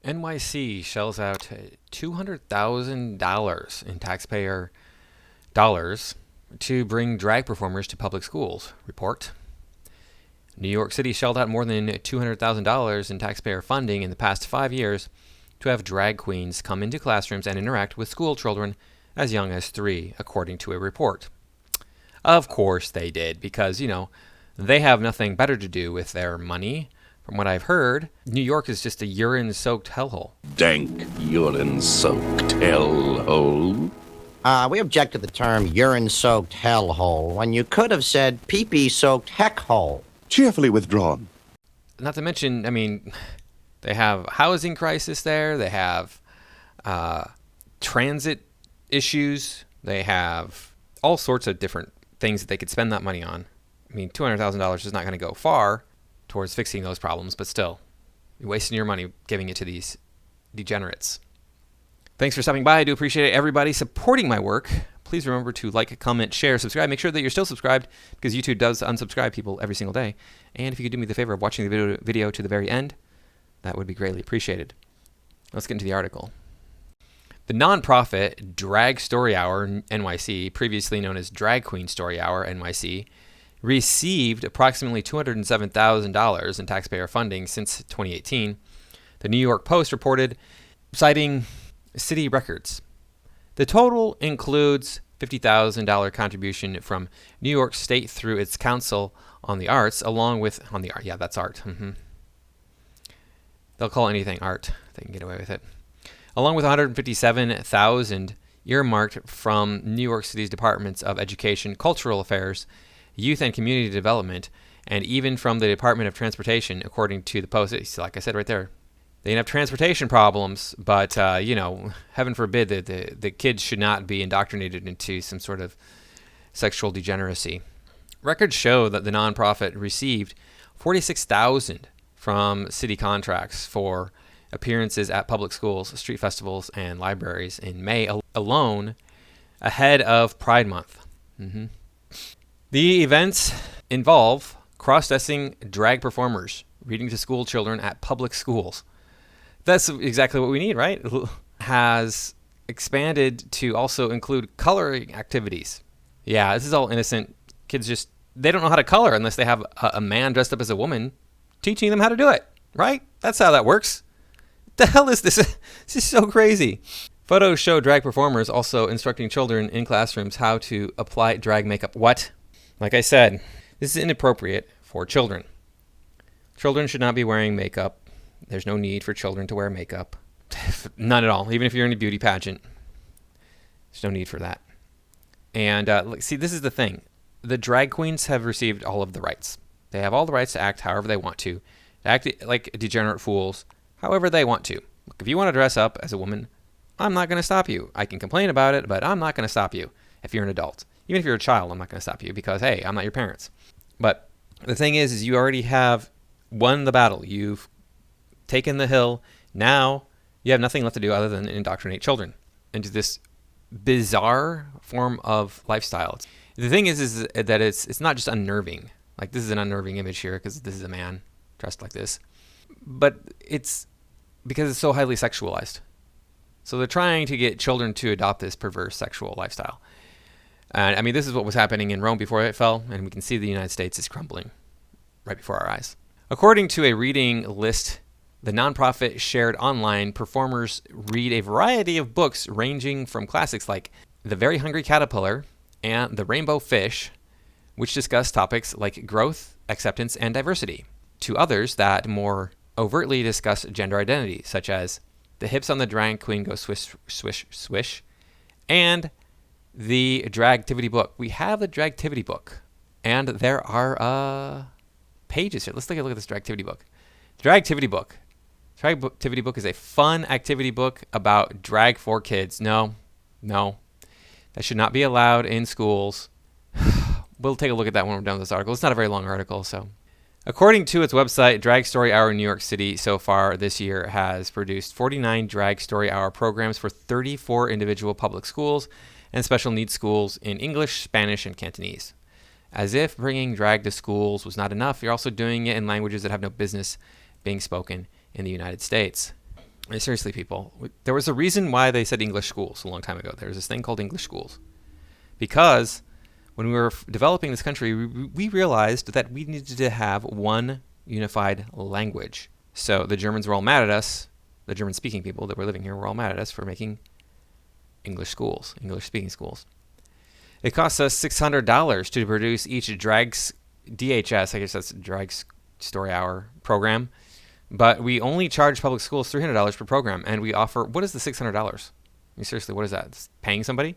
NYC shells out $200,000 in taxpayer dollars to bring drag performers to public schools, report. New York City shelled out more than $200,000 in taxpayer funding in the past 5 years to have drag queens come into classrooms and interact with school children as young as 3, according to a report. Of course they did, because, they have nothing better to do with their money. From what I've heard, New York is just a urine-soaked hellhole. Dank urine-soaked hellhole. We object to the term urine-soaked hellhole when you could have said pee-pee-soaked heckhole. Cheerfully withdrawn. Not to mention, they have housing crisis there. They have transit issues. They have all sorts of different things that they could spend that money on. $200,000 is not going to go far towards fixing those problems, but still, you're wasting your money giving it to these degenerates. Thanks for stopping by. I do appreciate everybody supporting my work. Please remember to like, comment, share, subscribe. Make sure that you're still subscribed, because YouTube does unsubscribe people every single day. And if you could do me the favor of watching the video to the very end, that would be greatly appreciated. Let's get into the article. The nonprofit Drag Story Hour NYC, previously known as Drag Queen Story Hour NYC, received approximately $207,000 in taxpayer funding since 2018. The New York Post reported, citing city records. The total includes $50,000 contribution from New York State through its Council on the Arts, along with yeah, that's art. They'll call anything art. They can get away with it. Along with $157,000 earmarked from New York City's Departments of Education, Cultural Affairs, Youth and Community Development, and even from the Department of Transportation, according to the Post. So like I said right there, they have transportation problems, but, heaven forbid that the kids should not be indoctrinated into some sort of sexual degeneracy. Records show that the nonprofit received $46,000 from city contracts for appearances at public schools, street festivals, and libraries in May alone, ahead of Pride Month. The events involve cross-dressing drag performers reading to school children at public schools. That's exactly what we need, right? Has expanded to also include coloring activities. Yeah, this is all innocent. Kids they don't know how to color unless they have a man dressed up as a woman teaching them how to do it, right? That's how that works. The hell is this? This is so crazy. Photos show drag performers also instructing children in classrooms how to apply drag makeup. What? Like I said, this is inappropriate for children. Children should not be wearing makeup. There's no need for children to wear makeup. None at all. Even if you're in a beauty pageant, there's no need for that. And see, this is the thing. The drag queens have received all of the rights. They have all the rights to act however they want to act like degenerate fools however they want to. Look, if you want to dress up as a woman, I'm not going to stop you. I can complain about it, but I'm not going to stop you if you're an adult. Even if you're a child, I'm not going to stop you because, hey, I'm not your parents. But the thing is you already have won the battle. You've taken the hill. Now you have nothing left to do other than indoctrinate children into this bizarre form of lifestyle. The thing is that it's not just unnerving. Like, this is an unnerving image here because this is a man dressed like this. But it's because it's so highly sexualized. So they're trying to get children to adopt this perverse sexual lifestyle. And this is what was happening in Rome before it fell, and we can see the United States is crumbling right before our eyes. According to a reading list the nonprofit shared online, performers read a variety of books ranging from classics like The Very Hungry Caterpillar and The Rainbow Fish, which discuss topics like growth, acceptance, and diversity, to others that more overtly discuss gender identity, such as The Hips on the Drag Queen Go Swish, Swish, Swish, and the Dragtivity book. We have the Dragtivity book, and there are pages here. Let's take a look at this Dragtivity book. The Dragtivity book. Dragtivity book is a fun activity book about drag for kids. No, that should not be allowed in schools. We'll take a look at that when we're done with this article. It's not a very long article, so. According to its website, Drag Story Hour in New York City so far this year has produced 49 Drag Story Hour programs for 34 individual public schools and special needs schools in English, Spanish, and Cantonese. As if bringing drag to schools was not enough, you're also doing it in languages that have no business being spoken in the United States. Seriously, people, there was a reason why they said English schools a long time ago. There was this thing called English schools. Because when we were developing this country, we realized that we needed to have one unified language. So the Germans were all mad at us. The German-speaking people that were living here were all mad at us for making English schools, English-speaking schools. It costs us $600 to produce each DHS, I guess that's Drag Story Hour program. But we only charge public schools $300 per program, and we offer, what is the $600? I mean, seriously, what is that? It's paying somebody?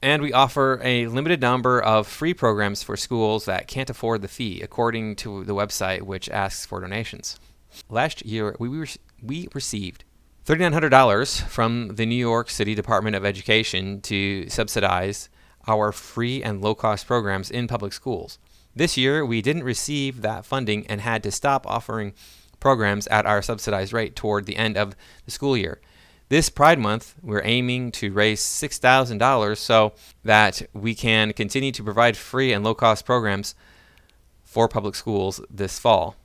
And we offer a limited number of free programs for schools that can't afford the fee, according to the website, which asks for donations. Last year, we received $3,900 from the New York City Department of Education to subsidize our free and low-cost programs in public schools. This year, we didn't receive that funding and had to stop offering programs at our subsidized rate toward the end of the school year. This Pride Month, we're aiming to raise $6,000 so that we can continue to provide free and low-cost programs for public schools this fall.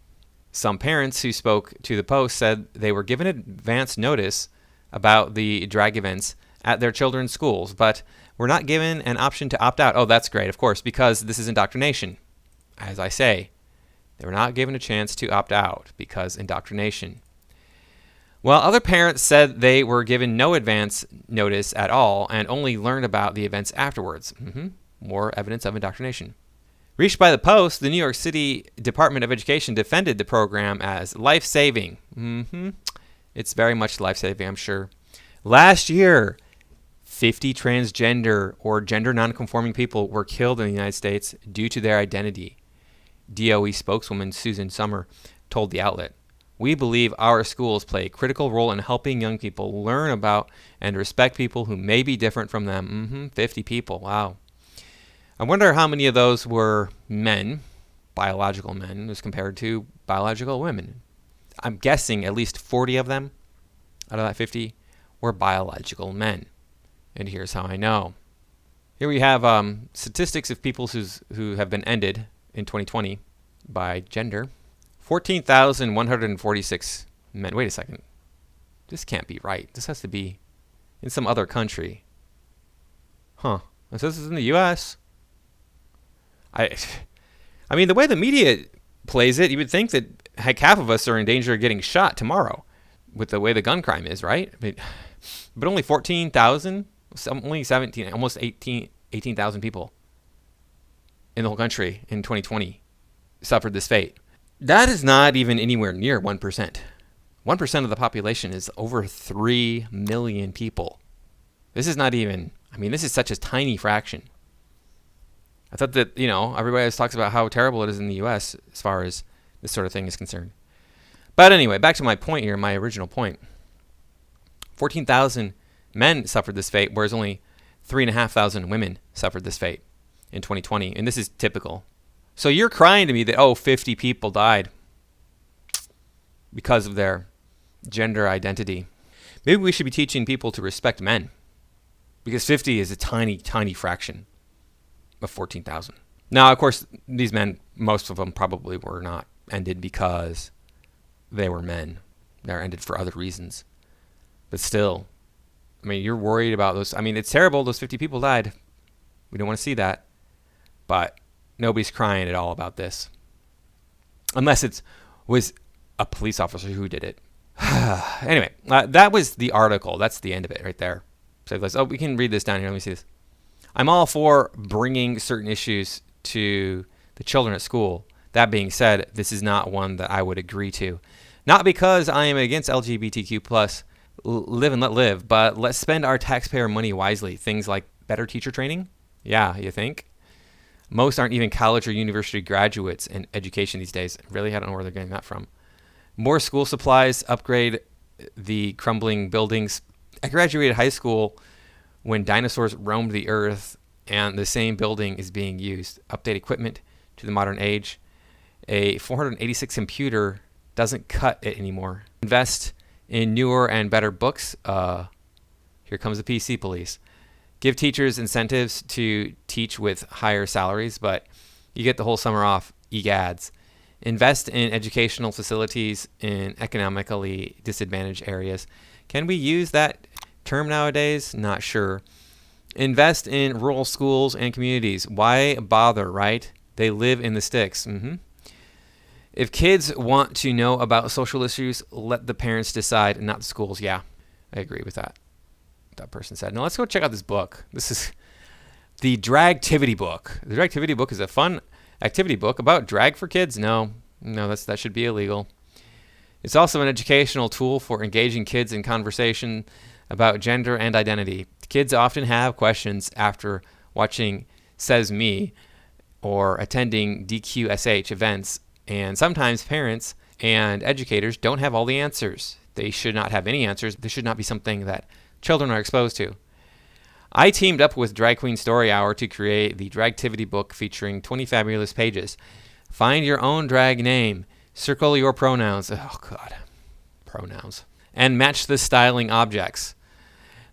Some parents who spoke to the Post said they were given advance notice about the drag events at their children's schools, but were not given an option to opt out. Oh, that's great, of course, because this is indoctrination. As I say, they were not given a chance to opt out because indoctrination. While other parents said they were given no advance notice at all and only learned about the events afterwards. More evidence of indoctrination. Reached by the Post, the New York City Department of Education defended the program as life-saving. It's very much life-saving, I'm sure. Last year, 50 transgender or gender nonconforming people were killed in the United States due to their identity. DOE spokeswoman Susan Summer told the outlet, "We believe our schools play a critical role in helping young people learn about and respect people who may be different from them." 50 people, wow. I wonder how many of those were men, biological men, as compared to biological women. I'm guessing at least 40 of them out of that 50 were biological men. And here's how I know. Here we have statistics of people who have been ended in 2020 by gender. 14,146 men. Wait a second. This can't be right. This has to be in some other country. It says this is in the U.S. I mean, the way the media plays it, you would think that heck, half of us are in danger of getting shot tomorrow with the way the gun crime is, right? I mean, but only 14,000, only 17, almost 18,000 people in the whole country in 2020 suffered this fate. That is not even anywhere near 1%. 1% of the population is over 3 million people. This is not even, I mean, this is such a tiny fraction. I thought that, everybody always talks about how terrible it is in the U.S. as far as this sort of thing is concerned. But anyway, back to my point here, my original point. 14,000 men suffered this fate, whereas only 3,500 women suffered this fate in 2020. And this is typical. So you're crying to me that, 50 people died because of their gender identity. Maybe we should be teaching people to respect men, because 50 is a tiny, tiny fraction of 14,000. Now, of course, these men, most of them probably were not ended because they were men. They're ended for other reasons. But still, I mean, you're worried about those. I mean, it's terrible. Those 50 people died. We don't want to see that. But nobody's crying at all about this. Unless it was a police officer who did it. Anyway, that was the article. That's the end of it right there. So we can read this down here. Let me see this. I'm all for bringing certain issues to the children at school. That being said, this is not one that I would agree to. Not because I am against LGBTQ+, live and let live, but let's spend our taxpayer money wisely. Things like better teacher training? Yeah, you think? Most aren't even college or university graduates in education these days. Really, I don't know where they're getting that from. More school supplies, upgrade the crumbling buildings. I graduated high school when dinosaurs roamed the earth and the same building is being used. Update equipment to the modern age. A 486 computer doesn't cut it anymore. Invest in newer and better books. Here comes the PC police. Give teachers incentives to teach with higher salaries, but you get the whole summer off. Egads. Invest in educational facilities in economically disadvantaged areas. Can we use that term nowadays? Not sure. Invest in rural schools and communities. Why bother, right? They live in the sticks. If kids want to know about social issues, let the parents decide, not the schools. Yeah, I agree with that. That person said. Now let's go check out this book. This is the Dragtivity book. The Dragtivity book is a fun activity book about drag for kids. No, that should be illegal. It's also an educational tool for engaging kids in conversation about gender and identity. Kids often have questions after watching Says Me or attending DQSH events, and sometimes parents and educators don't have all the answers. They should not have any answers. This should not be something that children are exposed to. I teamed up with Drag Queen Story Hour to create the Dragtivity book featuring 20 fabulous pages. Find your own drag name, circle your pronouns, pronouns, and match the styling objects.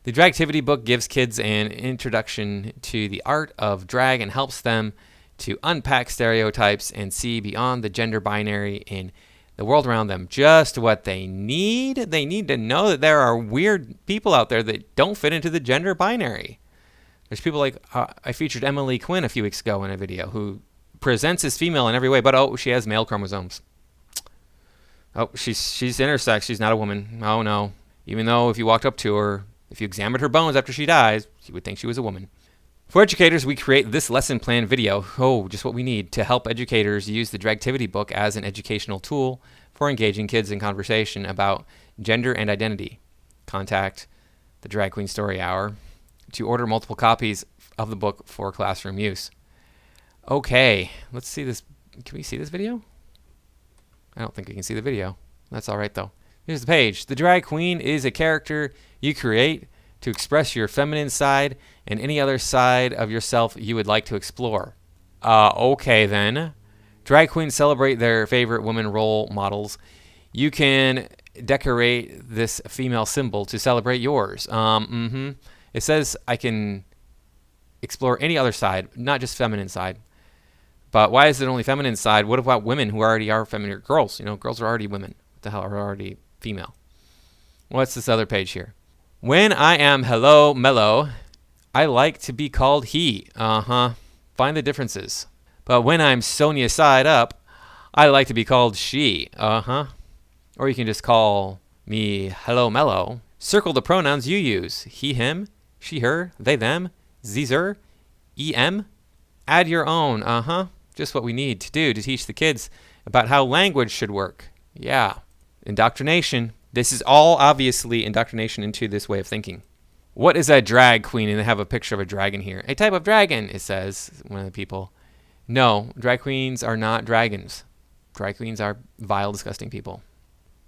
The Dragtivity book gives kids an introduction to the art of drag and helps them to unpack stereotypes and see beyond the gender binary in the world around them. Just what they need. They need to know that there are weird people out there that don't fit into the gender binary. There's people like, I featured Emily Quinn a few weeks ago in a video who presents as female in every way, but she has male chromosomes. She's intersex. She's not a woman. Oh no. Even though if you walked up to her, if you examined her bones after she dies, you would think she was a woman. For educators, we create this lesson plan video, just what we need, to help educators use the Dragtivity book as an educational tool for engaging kids in conversation about gender and identity. Contact the Drag Queen Story Hour to order multiple copies of the book for classroom use. Okay, let's see this. Can we see this video? I don't think we can see the video. That's all right, though. Here's the page. The drag queen is a character you create to express your feminine side and any other side of yourself you would like to explore. Okay, then. Drag queens celebrate their favorite women role models. You can decorate this female symbol to celebrate yours. It says I can explore any other side, not just feminine side. But why is it only feminine side? What about women who already are feminine? Girls, girls are already women. What the hell, are already female? What's this other page here? When I am hello mellow, I like to be called he. Find the differences. But when I'm Sonia side up, I like to be called she. Or you can just call me hello mellow. Circle the pronouns you use. He, him, she, her, they, them, zzer, em. Add your own. Just what we need to do to teach the kids about how language should work. Yeah. Indoctrination. This is all obviously indoctrination into this way of thinking. What is a drag queen? And they have a picture of a dragon here. A type of dragon, it says, one of the people. No, drag queens are not dragons. Drag queens are vile, disgusting people.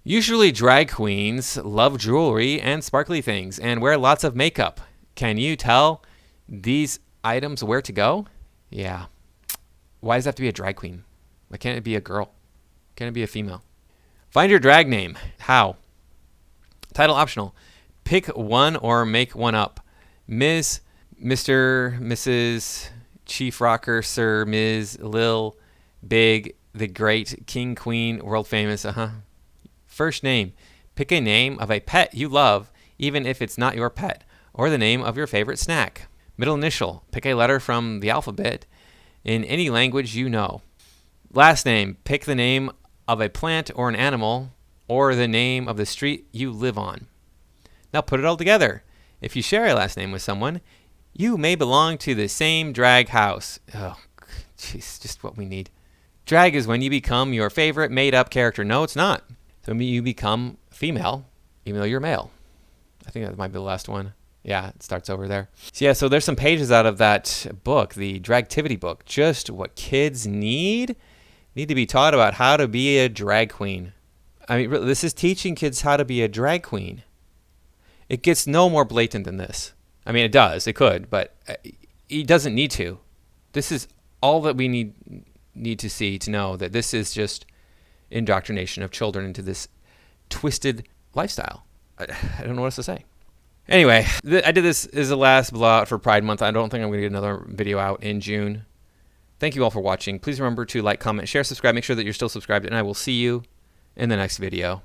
Usually drag queens love jewelry and sparkly things and wear lots of makeup. Can you tell these items where to go? Yeah. Why does it have to be a drag queen? Why can't it be a girl? Can it be a female? Find your drag name. How? Title optional. Pick one or make one up. Ms., Mr., Mrs., Chief Rocker, Sir, Ms., Lil, Big, the Great, King, Queen, World Famous. First name. Pick a name of a pet you love, even if it's not your pet, or the name of your favorite snack. Middle initial. Pick a letter from the alphabet in any language you know. Last name. Pick the name of a plant or an animal, or the name of the street you live on. Now put it all together. If you share a last name with someone, you may belong to the same drag house. Oh, jeez, just what we need. Drag is when you become your favorite made-up character. No, it's not. So you become female, even though you're male. I think that might be the last one. Yeah, it starts over there. So there's some pages out of that book, the Dragtivity book. Just what kids need to be taught about how to be a drag queen. I mean, this is teaching kids how to be a drag queen. It gets no more blatant than this. I mean, it does. It could, but it doesn't need to. This is all that we need to see to know that this is just indoctrination of children into this twisted lifestyle. I don't know what else to say. Anyway, I did this as the last blowout for Pride Month. I don't think I'm going to get another video out in June. Thank you all for watching. Please remember to like, comment, share, subscribe. Make sure that you're still subscribed, and I will see you in the next video.